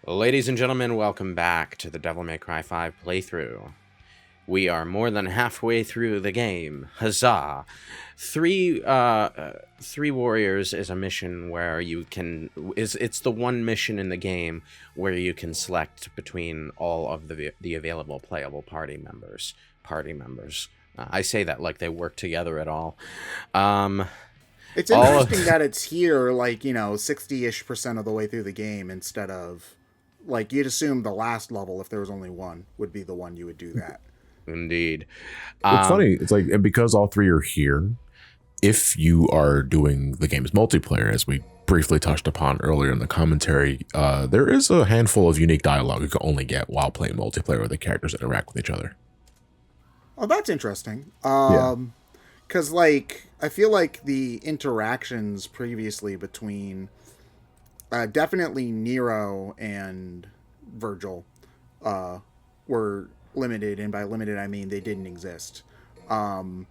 Ladies and gentlemen, welcome back to the Devil May Cry 5 playthrough. We are more than halfway through the game. Huzzah! Three Warriors is a mission where you can... It's the one mission in the game where you can select between all of the available playable party members. I say that like they work together at all. It's interesting that it's here, 60-ish% of the way through the game instead of, you'd assume the last level, if there was only one, would be the one you would do that. Indeed. It's funny. It's like, and because all three are here, if you are doing the game's multiplayer, as we briefly touched upon earlier in the commentary, there is a handful of unique dialogue you can only get while playing multiplayer where the characters interact with each other. Oh, that's interesting. Yeah. Because, I feel like the interactions previously between definitely Nero and Virgil were limited, and by limited I mean they didn't exist. And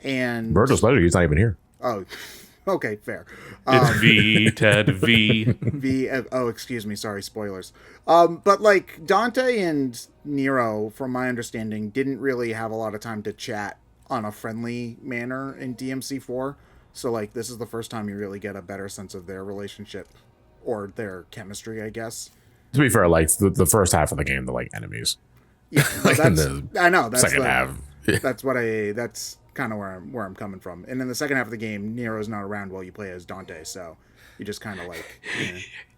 Virgil's letter, he's not even here. Oh, okay, fair. It's V, Ted, V. V. Oh, excuse me. Sorry, spoilers. But Dante and Nero, from my understanding, didn't really have a lot of time to chat on a friendly manner in DMC4. So this is the first time you really get a better sense of their relationship or their chemistry, I guess. To be fair, the first half of the game, they're enemies. Yeah, I know. That's second half. That's kind of where I'm coming from. And in the second half of the game, Nero's not around while you play as Dante, so you just kind of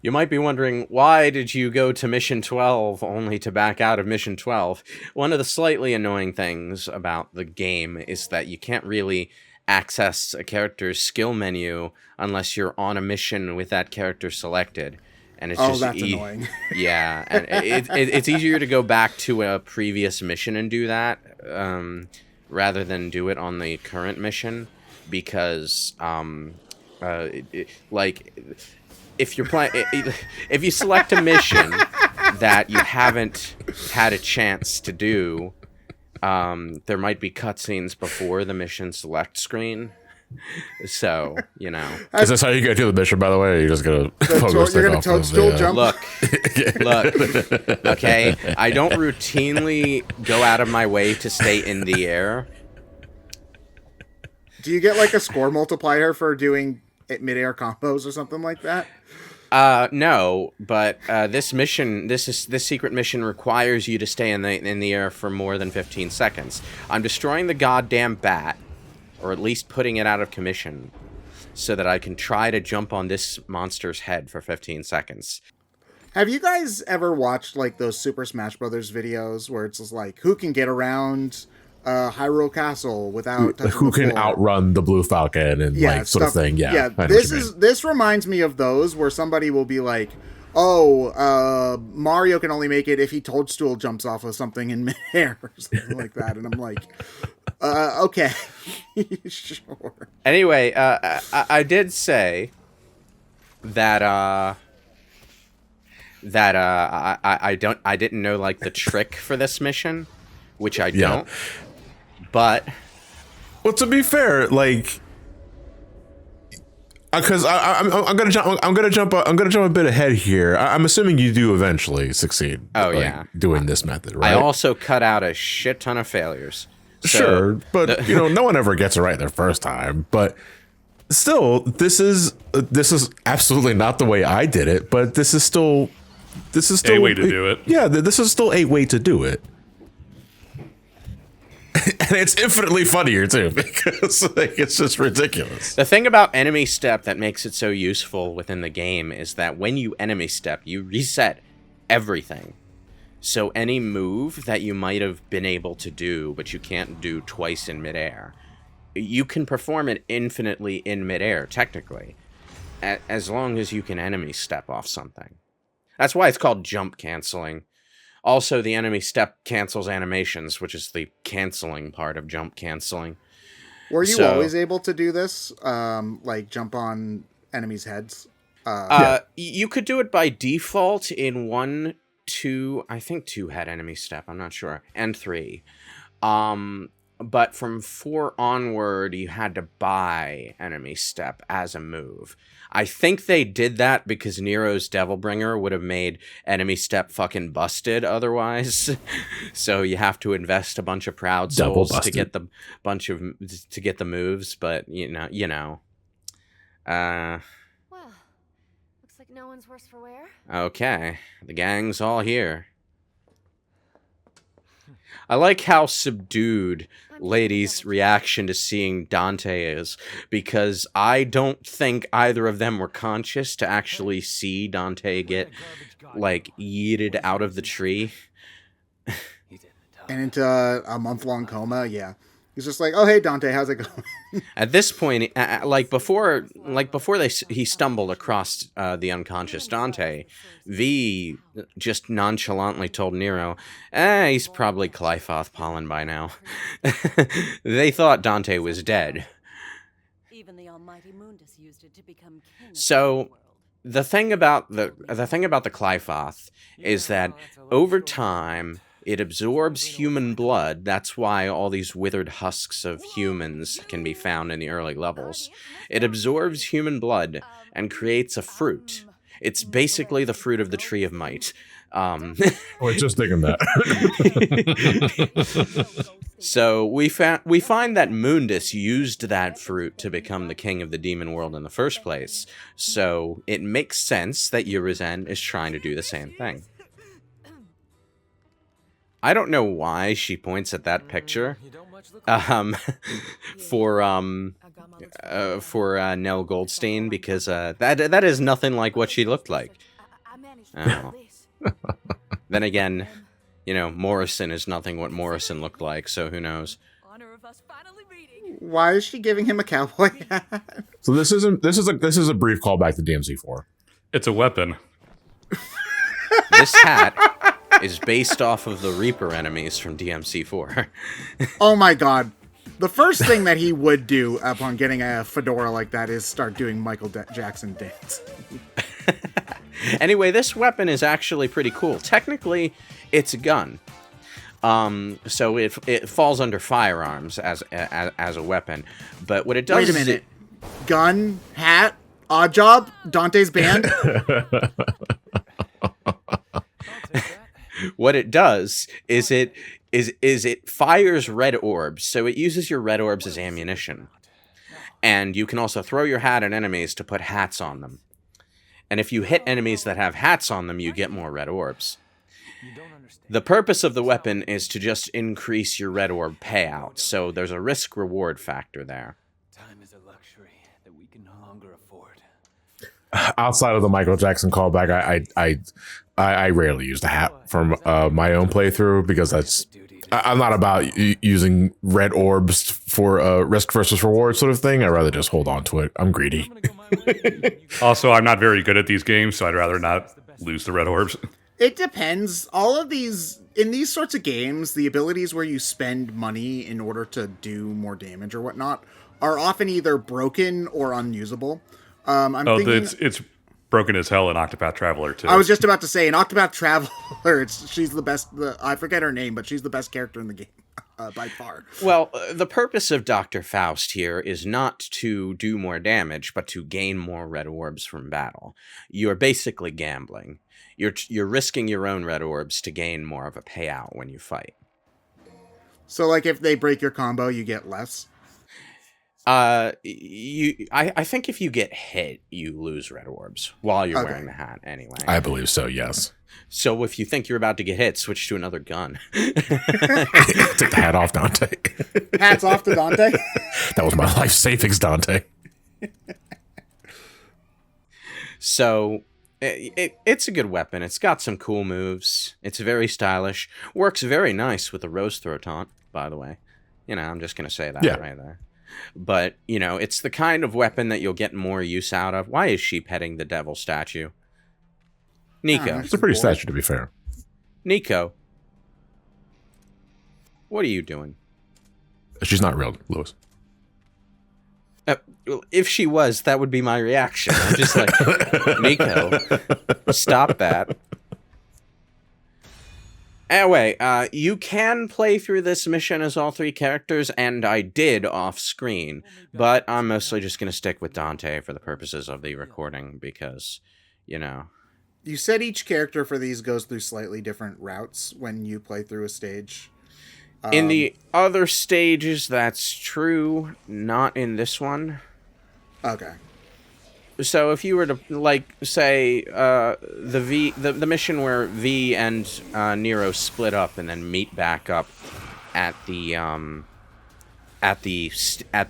You might be wondering, why did you go to Mission 12 only to back out of Mission 12? One of the slightly annoying things about the game is that you can't really access a character's skill menu unless you're on a mission with that character selected. And it's just that's annoying. Yeah, and it's easier to go back to a previous mission and do that rather than do it on the current mission, because if you're playing, if you select a mission that you haven't had a chance to do, there might be cutscenes before the mission select screen. So, Is this how you go to the mission, by the way? Or you're just gonna you're gonna toadstool jump? Look, okay, I don't routinely go out of my way to stay in the air. Do you get a score multiplier for doing mid-air combos or something like that? No, but this secret mission requires you to stay in the air for more than 15 seconds. I'm destroying the goddamn bat, or at least putting it out of commission, so that I can try to jump on this monster's head for 15 seconds. Have you guys ever watched those Super Smash Brothers videos where it's just who can get around Hyrule Castle without touching who the can floor? outrun the Blue Falcon and sort of thing? Yeah. This reminds me of those where somebody will be Mario can only make it if he toadstool jumps off of something in midair or something like that, and I'm okay. Sure. Anyway, I did say that I didn't know the trick for this mission, which I don't. But well, to be fair, because I'm gonna jump a bit ahead here. I'm assuming you do eventually succeed. Oh yeah, doing this method, right? I also cut out a shit ton of failures. Sure, but no one ever gets it right their first time. But still, this is absolutely not the way I did it. But this is still a way to do it. Yeah, this is still a way to do it. And it's infinitely funnier too, because it's just ridiculous. The thing about enemy step that makes it so useful within the game is that when you enemy step, you reset everything. So any move that you might have been able to do, but you can't do twice in midair, you can perform it infinitely in midair, technically, as long as you can enemy step off something. That's why it's called jump canceling. Also, the enemy step cancels animations, which is the canceling part of jump canceling. Were you always able to do this? Jump on enemies' heads? You could do it by default in 1, 2, I think 2 had enemy step, I'm not sure, and 3. but from 4 onward, you had to buy enemy step as a move. I think they did that because Nero's Devilbringer would have made enemy step fucking busted otherwise. So you have to invest a bunch of proud souls to get the moves, but you know. Well, looks like no one's worse for wear. Okay, the gang's all here. I like how subdued Lady's reaction to seeing Dante is, because I don't think either of them were conscious to actually see Dante get, like, yeeted out of the tree. And into a month-long coma, yeah. He's just like, oh, hey, Dante, how's it going? At this point, before he stumbled across the unconscious Dante, V just nonchalantly told Nero, he's probably Clyfoth pollen by now. They thought Dante was dead. Even the almighty Mundus used it to become king. So the thing about the Clyfoth is that over time it absorbs human blood. That's why all these withered husks of humans can be found in the early levels. It absorbs human blood and creates a fruit. It's basically the fruit of the Tree of Might. Wait, just thinking that. So we find that Mundus used that fruit to become the king of the demon world in the first place. So it makes sense that Urizen is trying to do the same thing. I don't know why she points at that picture, for Nico Goldstein, because that is nothing like what she looked like. Oh. Then again, you know, Morrison is nothing what Morrison looked like, so who knows? Why is she giving him a cowboy hat? So this is a brief callback to DMC4. It's a weapon. This hat is based off of the Reaper enemies from DMC4. Oh my god. The first thing that he would do upon getting a fedora like that is start doing Michael Jackson dance. Anyway, this weapon is actually pretty cool. Technically, it's a gun. So it falls under firearms as a weapon. But what it does Wait a minute. Gun, hat, odd job, Dante's band. What it does is it fires red orbs, so it uses your red orbs as ammunition. And you can also throw your hat at enemies to put hats on them. And if you hit enemies that have hats on them, you get more red orbs. The purpose of the weapon is to just increase your red orb payout, so there's a risk-reward factor there. Time is a luxury that we can no longer afford. Outside of the Michael Jackson callback, I rarely use the hat from my own playthrough, because I'm not about using red orbs for a risk versus reward sort of thing. I'd rather just hold on to it. I'm greedy. Also, I'm not very good at these games, so I'd rather not lose the red orbs. It depends. All of these, in these sorts of games, the abilities where you spend money in order to do more damage or whatnot are often either broken or unusable. It's broken as hell in Octopath Traveler, too. I was just about to say, in Octopath Traveler, she's the best, I forget her name, but she's the best character in the game, by far. Well, the purpose of Dr. Faust here is not to do more damage, but to gain more red orbs from battle. You're basically gambling. You're risking your own red orbs to gain more of a payout when you fight. So, like, if they break your combo, you get less? I think if you get hit, you lose red orbs while you're wearing the hat anyway. I believe so, yes. So if you think you're about to get hit, switch to another gun. Take the hat off, Dante. Hats off to Dante? That was my life savings, Dante. So it's a good weapon. It's got some cool moves. It's very stylish. Works very nice with the Rose Throw taunt, by the way. You know, I'm just going to say that right there. But, you know, it's the kind of weapon that you'll get more use out of. Why is she petting the devil statue? Nico. It's a pretty statue, to be fair. Nico. What are you doing? She's not real, Lewis. If she was, that would be my reaction. I'm just like, Nico, stop that. Anyway, you can play through this mission as all 3 characters, and I did off-screen, but I'm mostly just going to stick with Dante for the purposes of the recording, because, you know... You said each character for these goes through slightly different routes when you play through a stage. In the other stages, that's true, not in this one. Okay. So if you were to, like, say, the mission where V and Nero split up and then meet back up at the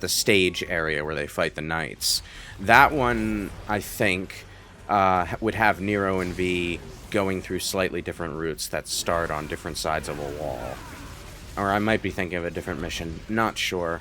stage area where they fight the knights, that one, I think, would have Nero and V going through slightly different routes that start on different sides of a wall. Or I might be thinking of a different mission, not sure.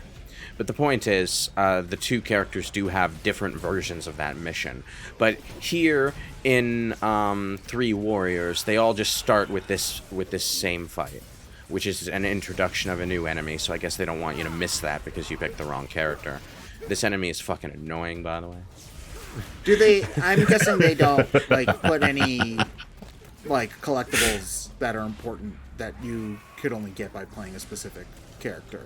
But the point is, the 2 characters do have different versions of that mission. But here in 3 Warriors, they all just start with this same fight, which is an introduction of a new enemy. So I guess they don't want you to miss that because you picked the wrong character. This enemy is fucking annoying, by the way. Do they? I'm guessing they don't like put any like collectibles that are important that you could only get by playing a specific character.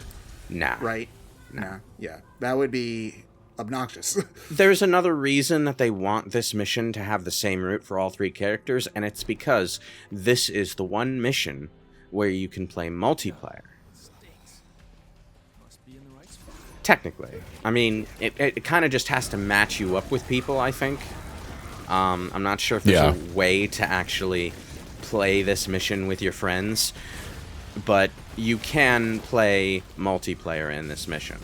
Nah. Right? Nah. Yeah. That would be obnoxious. There's another reason that they want this mission to have the same route for all 3 characters, and it's because this is the one mission where you can play multiplayer. Technically. I mean, it kind of just has to match you up with people, I think. I'm not sure if there's a way to actually play this mission with your friends, but you can play multiplayer in this mission.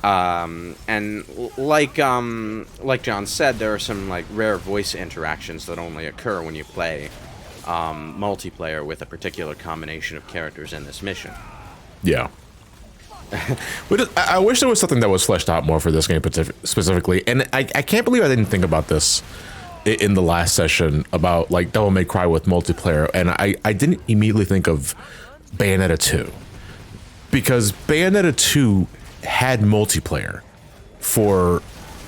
And like John said, there are some like rare voice interactions that only occur when you play multiplayer with a particular combination of characters in this mission. Yeah. But I wish there was something that was fleshed out more for this game specifically, and I can't believe I didn't think about this in the last session about like Devil May Cry with multiplayer, and I didn't immediately think of Bayonetta 2, because Bayonetta 2 had multiplayer for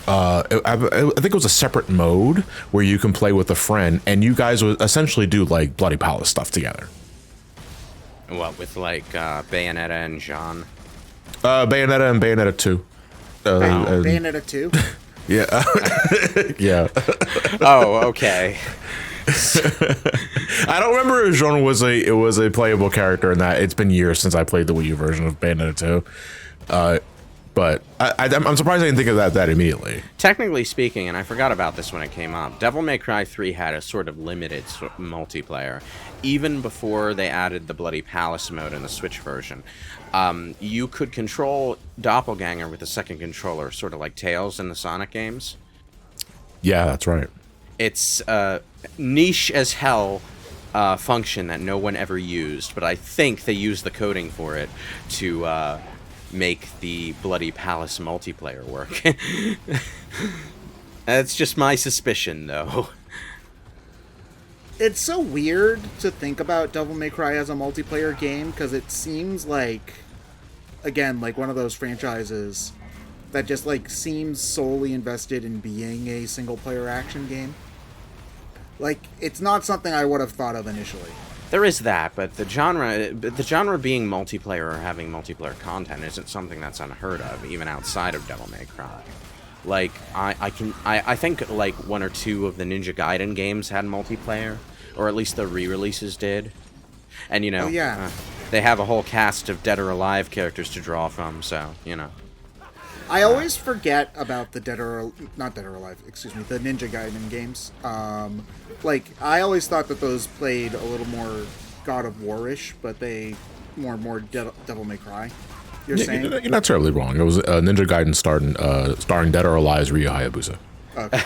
I think it was a separate mode where you can play with a friend and you guys would essentially do like Bloody Palace stuff together. What, with like Bayonetta and Jean? Bayonetta and Bayonetta 2. Bayonetta 2? Yeah. Yeah. Oh, okay. I don't remember if Jean was a playable character in that. It's been years since I played the Wii U version of Bayonetta 2. But I'm surprised I didn't think of that immediately. Technically speaking, and I forgot about this when it came up, Devil May Cry 3 had a sort of limited multiplayer. Even before they added the Bloody Palace mode in the Switch version. You could control Doppelganger with a second controller, sort of like Tails in the Sonic games. Yeah, that's right. It's a niche as hell function that no one ever used, but I think they used the coding for it to make the Bloody Palace multiplayer work. That's just my suspicion, though. It's so weird to think about Devil May Cry as a multiplayer game, because it seems like, again, like one of those franchises that just like seems solely invested in being a single-player action game. Like, it's not something I would have thought of initially. There is that, but the genre being multiplayer or having multiplayer content isn't something that's unheard of, even outside of Devil May Cry. Like, I think like 1 or 2 of the Ninja Gaiden games had multiplayer, or at least the re-releases did. And, you know, they have a whole cast of Dead or Alive characters to draw from, so, you know. I always forget about the the Ninja Gaiden games. Like, I always thought that those played a little more God of War-ish, but they more Devil May Cry. You're saying? You're not terribly wrong. It was Ninja Gaiden starring Dead or Alive's Ryu Hayabusa. Okay.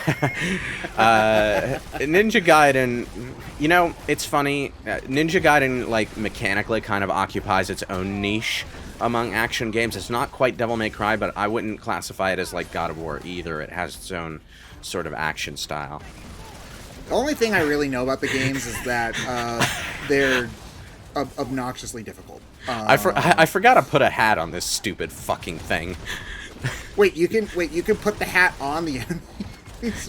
Ninja Gaiden, you know, it's funny. Ninja Gaiden, like, mechanically kind of occupies its own niche among action games. It's not quite Devil May Cry, but I wouldn't classify it as like God of War either. It has its own sort of action style. The only thing I really know about the games is that they're obnoxiously difficult. I forgot to put a hat on this stupid fucking thing. You can put the hat on the enemy.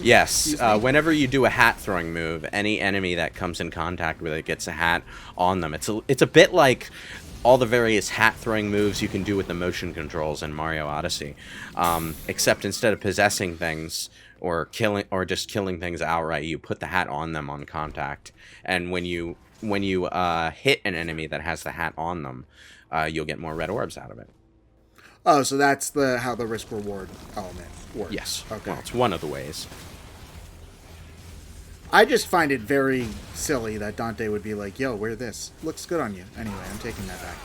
Yes, whenever you do a hat throwing move, any enemy that comes in contact with it gets a hat on them. It's a bit like all the various hat throwing moves you can do with the motion controls in Mario Odyssey, except instead of possessing things or just killing things outright, you put the hat on them on contact, and when you hit an enemy that has the hat on them, you'll get more red orbs out of it. Oh, so that's how the risk reward element works. Yes. Okay. Well, it's one of the ways. I just find it very silly that Dante would be like, "Yo, wear this. Looks good on you." Anyway, I'm taking that back.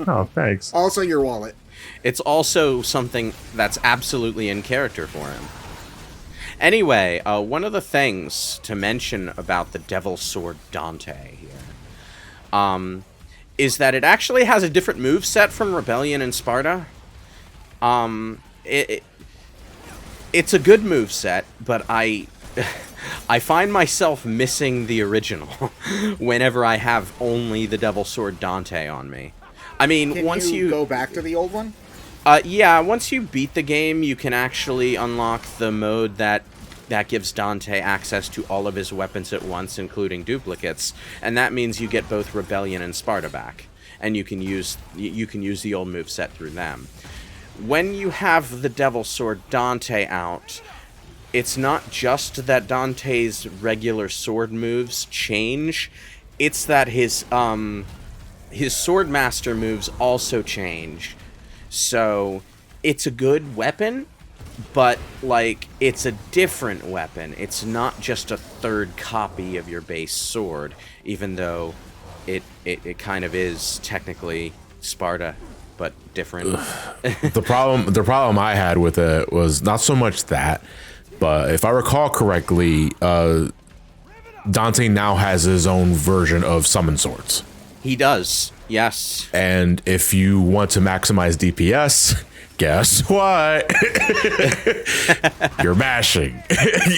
Oh, thanks. Also, your wallet. It's also something that's absolutely in character for him. Anyway, one of the things to mention about the Devil Sword Dante here, is that it actually has a different move set from Rebellion and Sparta. It's a good move set, but I find myself missing the original whenever I have only the Devil Sword Dante on me. I mean, once you go back to the old one? Yeah, once you beat the game, you can actually unlock the mode that gives Dante access to all of his weapons at once, including duplicates, and that means you get both Rebellion and Sparta back, and you can use the old moveset through them. When you have the Devil Sword Dante out, it's not just that Dante's regular sword moves change, it's that his Swordmaster moves also change. So, it's a good weapon, but, like, it's a different weapon. It's not just a third copy of your base sword, even though it kind of is technically Sparta, but different. The problem I had with it was not so much that, but if I recall correctly, Dante now has his own version of summon swords. He does, yes. And if you want to maximize DPS, guess what? You're mashing.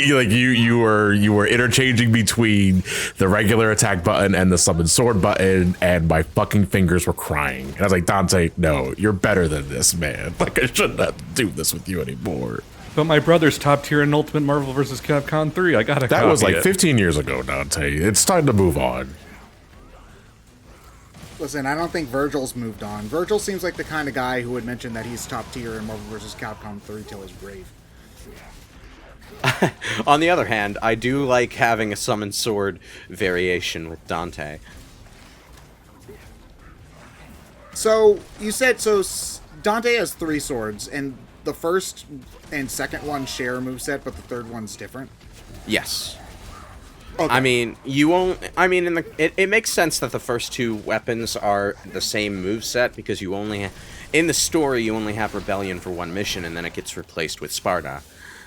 you were interchanging between the regular attack button and the summon sword button, and my fucking fingers were crying. And I was like, Dante, no, you're better than this, man. Like, I shouldn't have to do this with you anymore. But my brother's top tier in Ultimate Marvel vs. Capcom 3. I gotta That was like it. 15 years ago, Dante. It's time to move on. Listen, I don't think Virgil's moved on. Virgil seems like the kind of guy who would mention that he's top tier in Marvel vs. Capcom 3 till his grave. On the other hand, I do like having a summon sword variation with Dante. So, you said, Dante has 3 swords, and the first and second one share a moveset, but the third one's different? Yes. Okay. I mean, it makes sense that the first 2 weapons are the same moveset, because in the story, you only have Rebellion for one mission, and then it gets replaced with Sparta.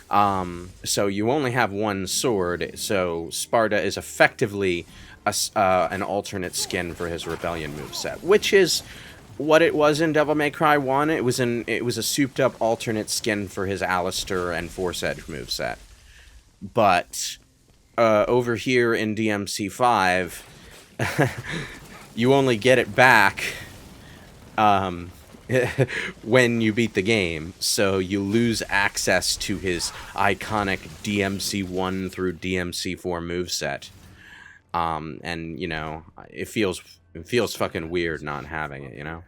So you only have one sword, so Sparta is effectively an alternate skin for his Rebellion moveset, which is what it was in Devil May Cry 1. It was a souped-up alternate skin for his Alistair and Force Edge moveset. But over here in DMC 5, you only get it back when you beat the game, so you lose access to his iconic DMC 1 through DMC 4 moveset. And, you know, it feels fucking weird not having it, you know?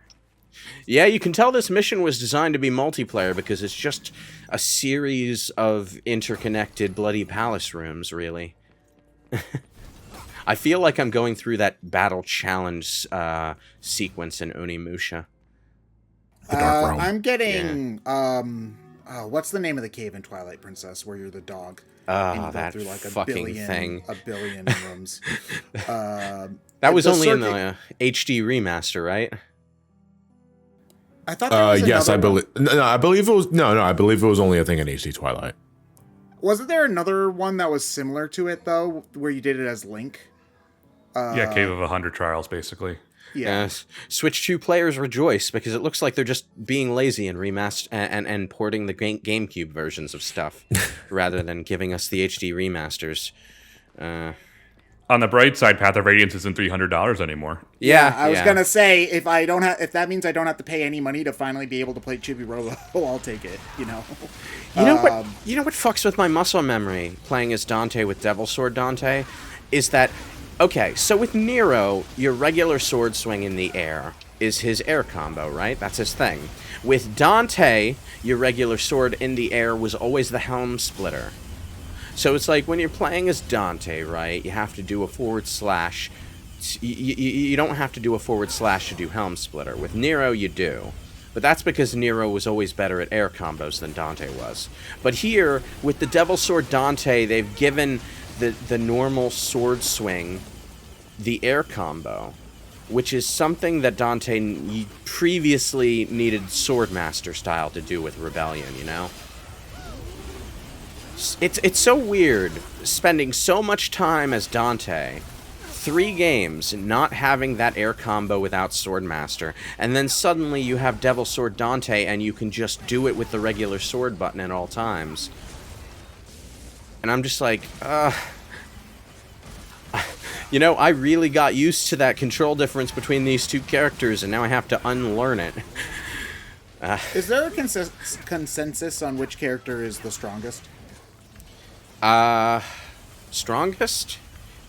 Yeah, you can tell this mission was designed to be multiplayer because it's just a series of interconnected bloody palace rooms, really. I feel like I'm going through that battle challenge sequence in Onimusha. The Dark Realm. I'm getting, what's the name of the cave in Twilight Princess where you're the dog? And you That go through like fucking thing. A billion rooms. That was only in the HD remaster, right? I thought there was yes, another one. I believe it was I believe it was only a thing in HD Twilight. Wasn't there another one that was similar to it though, where you did it as Link? Yeah, Cave of 100 Trials, basically. Yeah. Switch 2 players rejoice because it looks like they're just being lazy and and porting the GameCube versions of stuff rather than giving us the HD remasters. On the bright side, Path of Radiance isn't $300 anymore. Yeah, I was gonna say if that means I don't have to pay any money to finally be able to play Chibi Robo, I'll take it. You know. You know what? You know what fucks with my muscle memory playing as Dante with Devil Sword Dante, is that okay? So with Nero, your regular sword swing in the air is his air combo, right? That's his thing. With Dante, your regular sword in the air was always the helm splitter. So it's like when you're playing as Dante, right, you have to do a forward slash. You don't have to do a forward slash to do Helm Splitter. With Nero, you do. But that's because Nero was always better at air combos than Dante was. But here, with the Devil Sword Dante, they've given the normal sword swing the air combo, which is something that Dante previously needed Swordmaster style to do with Rebellion, you know? It's so weird spending so much time as Dante, 3 games, not having that air combo without Swordmaster, and then suddenly you have Devil Sword Dante and you can just do it with the regular sword button at all times. And I'm just like, you know, I really got used to that control difference between these two characters, and now I have to unlearn it. Is there a consensus on which character is the strongest? Strongest?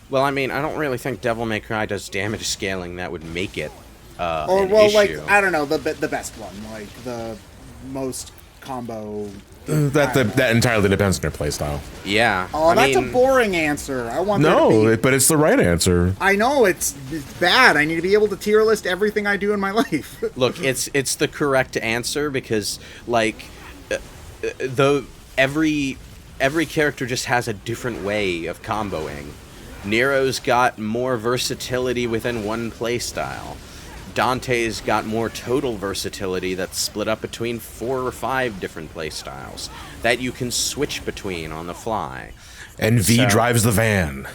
Well, I mean, I don't really think Devil May Cry does damage scaling that would make it an issue. Like, I don't know, the best one, like the most combo. That entirely depends on your playstyle. Yeah. Oh, that's a boring answer. I want but it's the right answer. I know it's bad. I need to be able to tier list everything I do in my life. Look, it's the correct answer because, like, every character just has a different way of comboing. Nero's got more versatility within one playstyle. Dante's got more total versatility that's split up between 4 or 5 different playstyles that you can switch between on the fly. And V drives the van.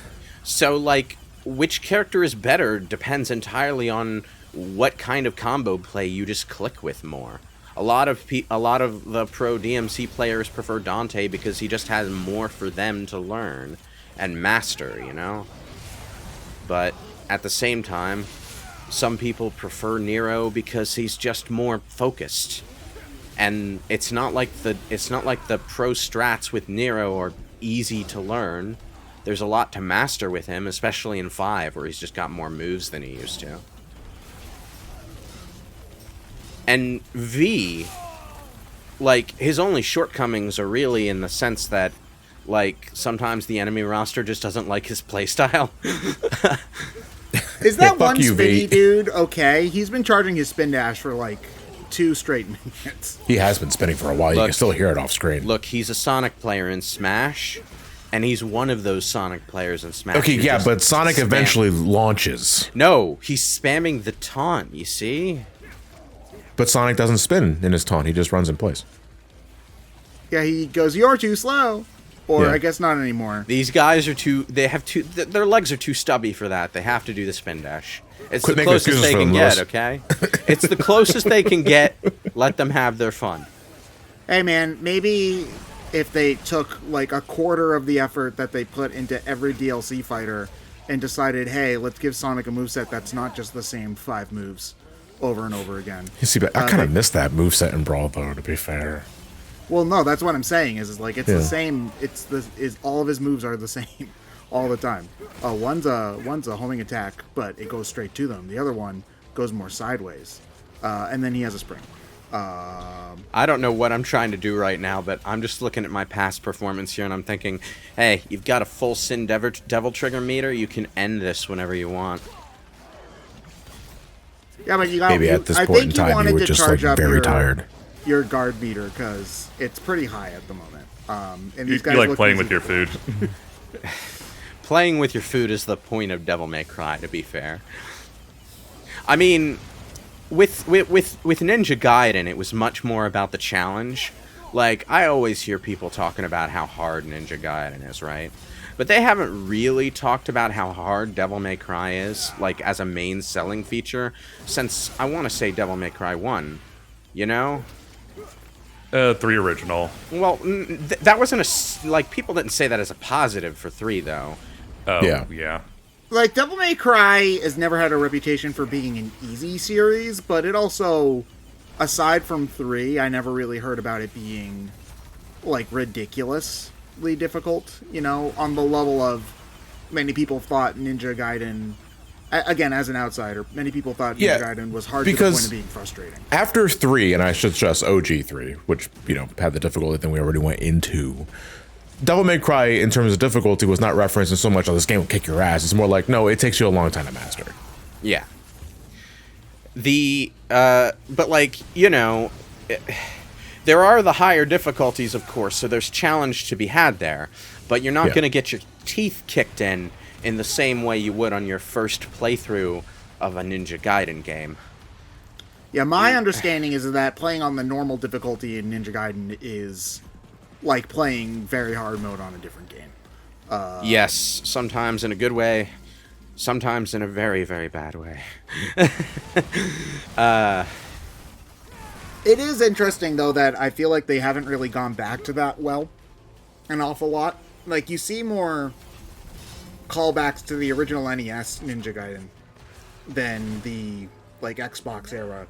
So, like, which character is better depends entirely on what kind of combo play you just click with more. A lot of the pro DMC players prefer Dante because he just has more for them to learn and master, you know? But at the same time, some people prefer Nero because he's just more focused. And it's not like the pro strats with Nero are easy to learn. There's a lot to master with him, especially in 5 where he's just got more moves than he used to. And V, like, his only shortcomings are really in the sense that, like, sometimes the enemy roster just doesn't like his playstyle. Is that one spinny dude okay? He's been charging his spin dash for, like, 2 straight minutes. He has been spinning for a while. You can still hear it off screen. Look, he's a Sonic player in Smash, and he's one of those Sonic players in Smash. Okay, yeah, but Sonic eventually launches. No, he's spamming the taunt, you see? But Sonic doesn't spin in his taunt. He just runs in place. Yeah, he goes, "You're too slow." Or I guess not anymore. These guys are their legs are too stubby for that. They have to do the spin dash. It's the closest they can get, okay? It's the closest they can get. Let them have their fun. Hey, man, maybe if they took, like, a quarter of the effort that they put into every DLC fighter and decided, hey, let's give Sonic a moveset that's not just the same 5 moves over and over again. You see, but I kind of missed that moveset in Brawl, though, to be fair. Well, no, that's what I'm saying. Is like it's the same. All of his moves are the same all the time. One's a homing attack, but it goes straight to them. The other one goes more sideways, and then he has a spring. I don't know what I'm trying to do right now, but I'm just looking at my past performance here, and I'm thinking, hey, you've got a full Sin Devil Trigger meter. You can end this whenever you want. Yeah, but you got. Maybe at this point in time, you were just like very tired. Your guard meter, because it's pretty high at the moment. And these guys you like playing with your food. Playing with your food is the point of Devil May Cry, to be fair. I mean, with Ninja Gaiden, it was much more about the challenge. Like, I always hear people talking about how hard Ninja Gaiden is, right? But they haven't really talked about how hard Devil May Cry is, like, as a main selling feature, since, I want to say, Devil May Cry 1. You know? 3 original. Well, that wasn't like, people didn't say that as a positive for 3, though. Oh, yeah. like, Devil May Cry has never had a reputation for being an easy series, but it also, aside from 3, I never really heard about it being, like, ridiculously difficult, you know, on the level of many people thought Ninja Gaiden, again, as an outsider, many people thought Ninja Gaiden was hard to the point of being frustrating. After 3, and I should stress OG 3, which, you know, had the difficulty thing we already went into, Devil May Cry, in terms of difficulty, was not referencing so much, oh, this game will kick your ass. It's more like, no, it takes you a long time to master. Yeah. But, like, you know, there are the higher difficulties, of course, so there's challenge to be had there, but you're not going to get your teeth kicked in the same way you would on your first playthrough of a Ninja Gaiden game. Yeah, my understanding is that playing on the normal difficulty in Ninja Gaiden is like playing very hard mode on a different game. Yes, sometimes in a good way, sometimes in a very, very bad way. It is interesting, though, that I feel like they haven't really gone back to that an awful lot. Like, you see more callbacks to the original NES Ninja Gaiden than the, like, Xbox era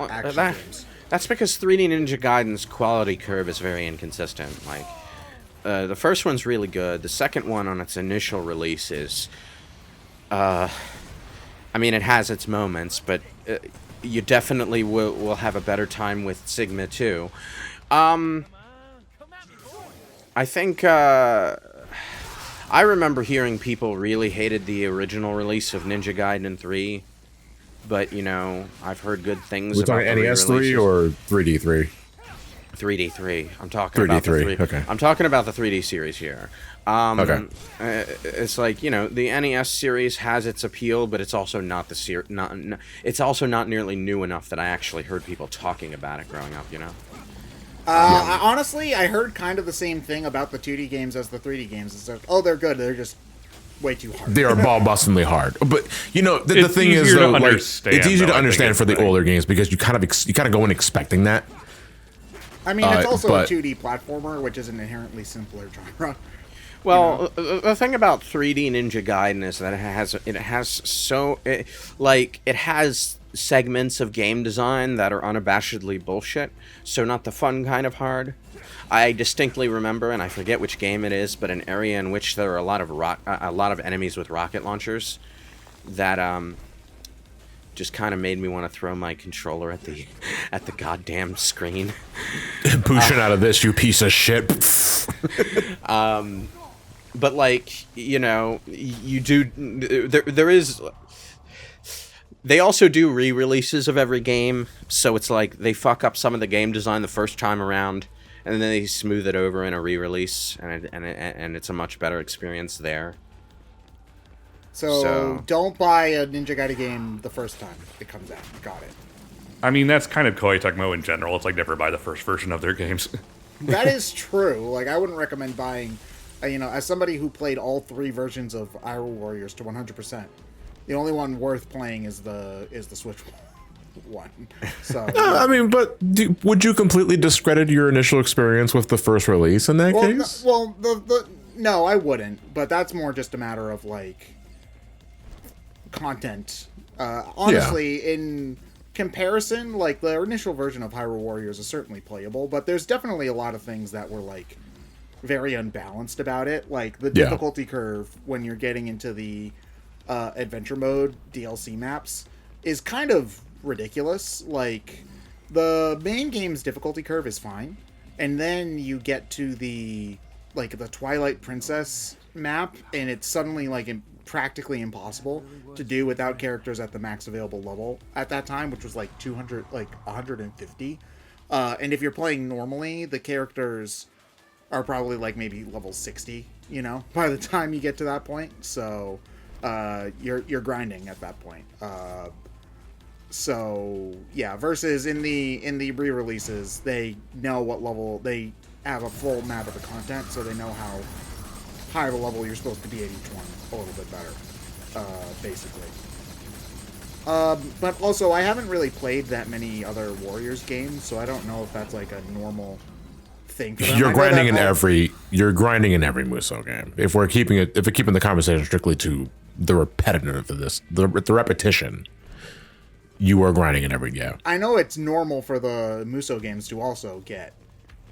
action games. That's because 3D Ninja Gaiden's quality curve is very inconsistent. Like, the first one's really good. The second one on its initial release is, I mean, it has its moments, but you definitely will have a better time with Sigma 2. I think, I remember hearing people really hated the original release of Ninja Gaiden 3. But, you know, I've heard good things about the NES 3 or 3D 3? 3D 3. I'm talking 3D about the 3. Okay. I'm talking about the 3D series here. Okay. It's like, you know, the NES series has its appeal, but it's also not it's also not nearly new enough that I actually heard people talking about it growing up, you know. Honestly, I heard kind of the same thing about the 2D games as the 3D games. It's like, oh, they're good. They're just way too hard. They are ball-bustingly hard. But, you know, the thing is, though, like, it's easy to understand for the older games because you kind of go in expecting that. I mean, it's also a 2D platformer, which is an inherently simpler genre. Well, the thing about 3D Ninja Gaiden is that it has segments of game design that are unabashedly bullshit, so not the fun kind of hard. I distinctly remember, and I forget which game it is, but an area in which there are a lot of enemies with rocket launchers that just kind of made me want to throw my controller at the goddamn screen. Pushing out of this, you piece of shit. But, like, you know, you do... There is... They also do re-releases of every game, so it's like they fuck up some of the game design the first time around, and then they smooth it over in a re-release, and it's a much better experience there. So don't buy a Ninja Gaiden game the first time it comes out. Got it. I mean, that's kind of Koei Tecmo in general. It's like never buy the first version of their games. That is true. Like, I wouldn't recommend buying... you know, as somebody who played all 3 versions of Iroh Warriors to 100%, the only one worth playing is the Switch one. So I mean, but would you completely discredit your initial experience with the first release in that case? No, I wouldn't. But that's more just a matter of, like, content. Honestly, in comparison, like, the initial version of Hyrule Warriors is certainly playable, but there's definitely a lot of things that were, like, very unbalanced about it. Like, the difficulty curve when you're getting into the adventure mode DLC maps is kind of ridiculous. Like, the main game's difficulty curve is fine, and then you get to the Twilight Princess map, and it's suddenly, like, practically impossible to do without characters at the max available level at that time, which was like 150. And if you're playing normally, the characters are probably like maybe level 60, you know, by the time you get to that point. So you're grinding at that point. So yeah, versus in the re-releases, they know what level, they have a full map of the content, so they know how high of a level you're supposed to be at each one a little bit better, basically. But also, I haven't really played that many other Warriors games, so I don't know if that's like a normal thing for them. You're grinding in every Musou game. If we're keeping the conversation strictly to the repetitiveness, the repetition, you are grinding in every game. I know it's normal for the Muso games to also get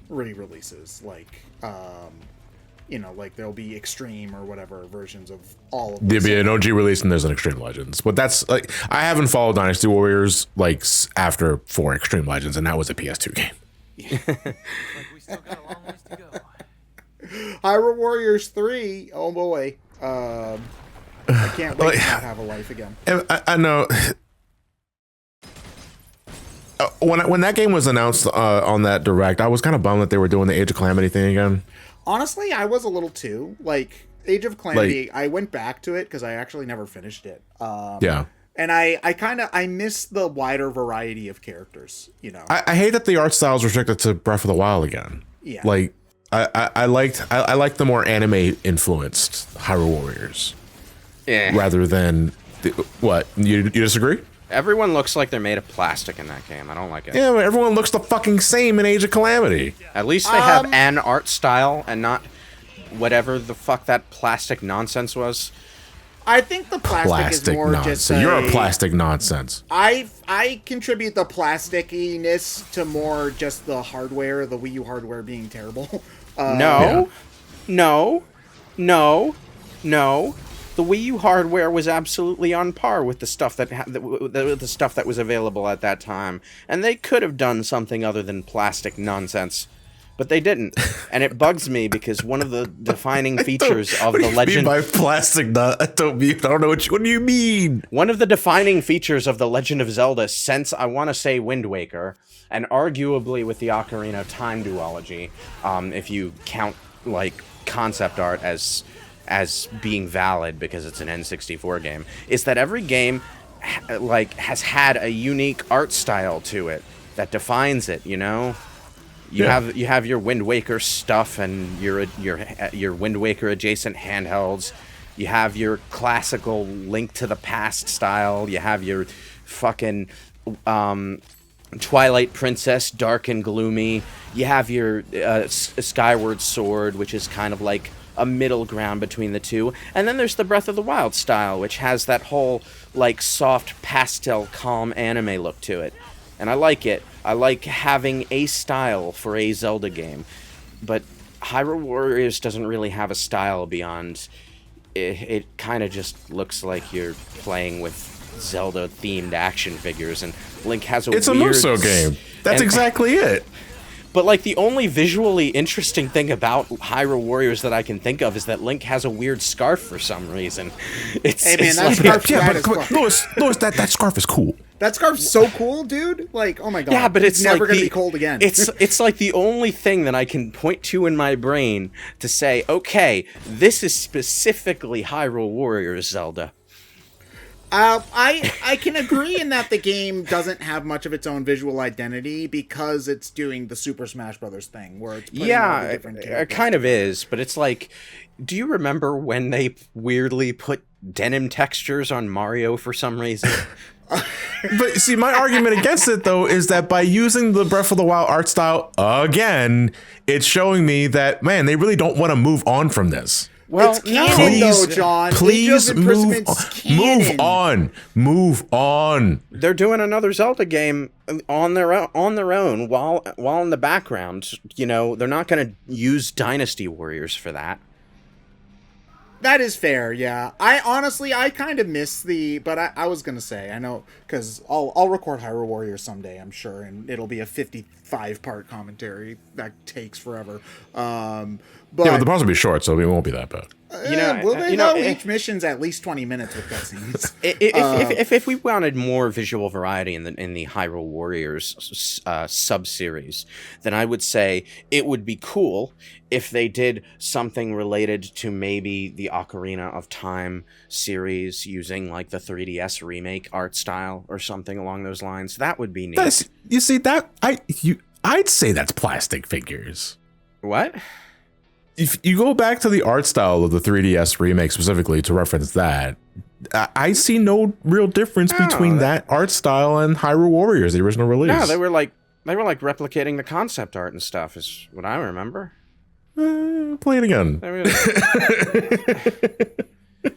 re-releases, like, you know, like there'll be Extreme or whatever versions of all of them. There'll be an OG release and there's an Extreme Legends. But that's, like, I haven't followed Dynasty Warriors, like, after 4 Extreme Legends, and that was a PS2 game. Like we still got a long ways to go. Hyrule Warriors 3, oh boy. I can't wait to not have a life again. I know. When that game was announced on that Direct, I was kind of bummed that they were doing the Age of Calamity thing again. Honestly, I was a little too. Like, Age of Calamity, I went back to it because I actually never finished it. Yeah. And I miss the wider variety of characters, you know. I hate that the art style is restricted to Breath of the Wild again. Yeah. Like, I liked the more anime influenced Hyrule Warriors. Yeah. Rather than what? You disagree? Everyone looks like they're made of plastic in that game. I don't like it. Yeah, but everyone looks the fucking same in Age of Calamity. At least they have an art style and not whatever the fuck that plastic nonsense was. I think the plastic is more nonsense. just You're a plastic nonsense. I contribute the plasticiness to more just the hardware, the Wii U hardware being terrible. No. The Wii U hardware was absolutely on par with the stuff the stuff that was available at that time, and they could have done something other than plastic nonsense, but they didn't. And it bugs me because one of the defining features of the Legend. What do you mean by plastic? I don't know what do you mean. One of the defining features of the Legend of Zelda, since I want to say Wind Waker, and arguably with the Ocarina of Time duology, if you count like concept art as being valid because it's an N64 game, is that every game has had a unique art style to it that defines it, you know? You have your Wind Waker stuff and your Wind Waker adjacent handhelds. You have your classical Link to the Past style. You have your fucking Twilight Princess, dark and gloomy. You have your Skyward Sword, which is kind of like a middle ground between the two. And then there's the Breath of the Wild style, which has that whole like soft pastel calm anime look to it. And I like it. I like having a style for a Zelda game. But Hyrule Warriors doesn't really have a style beyond it kind of just looks like you're playing with Zelda-themed action figures, and Link has It's a Muso game. That's exactly it. But, like, the only visually interesting thing about Hyrule Warriors that I can think of is that Link has a weird scarf for some reason. Hey, man, that like, scarf's rad as Come on, fuck. Louis, that scarf is cool. That scarf's so cool, dude. Like, oh my god. yeah, but it's never like gonna be cold again. It's like the only thing that I can point to in my brain to say, okay, this is specifically Hyrule Warriors Zelda. I can agree in that the game doesn't have much of its own visual identity because it's doing the Super Smash Brothers thing where it's putting all the different it kind of is, but it's like, do you remember when they weirdly put denim textures on Mario for some reason? But see, my argument against it, though, is that by using the Breath of the Wild art style again, it's showing me that, man, they really don't want to move on from this. Well, it's canon, though, John. Please Age of Imprisont's canon. Move on. They're doing another Zelda game on their own while in the background. You know, they're not going to use Dynasty Warriors for that. That is fair, yeah. I kind of miss but I was gonna say, I know, because I'll record Hyrule Warriors someday, I'm sure, and it'll be a 55-part commentary that takes forever. But Yeah, but they'll probably be short, so it won't be that bad. You know, will they you know, know? Each mission's at least 20 minutes with cutscenes. If we wanted more visual variety in the Hyrule Warriors sub-series, then I would say it would be cool if they did something related to maybe the Ocarina of Time series using like the 3DS remake art style or something along those lines. That would be neat. You see that I'd say that's plastic figures. What? If you go back to the art style of the 3DS remake specifically to reference that, I see no real difference between that art style and Hyrule Warriors, the original release. No, they were like replicating the concept art and stuff, is what I remember. Play it again.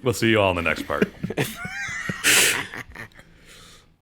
We'll see you all in the next part.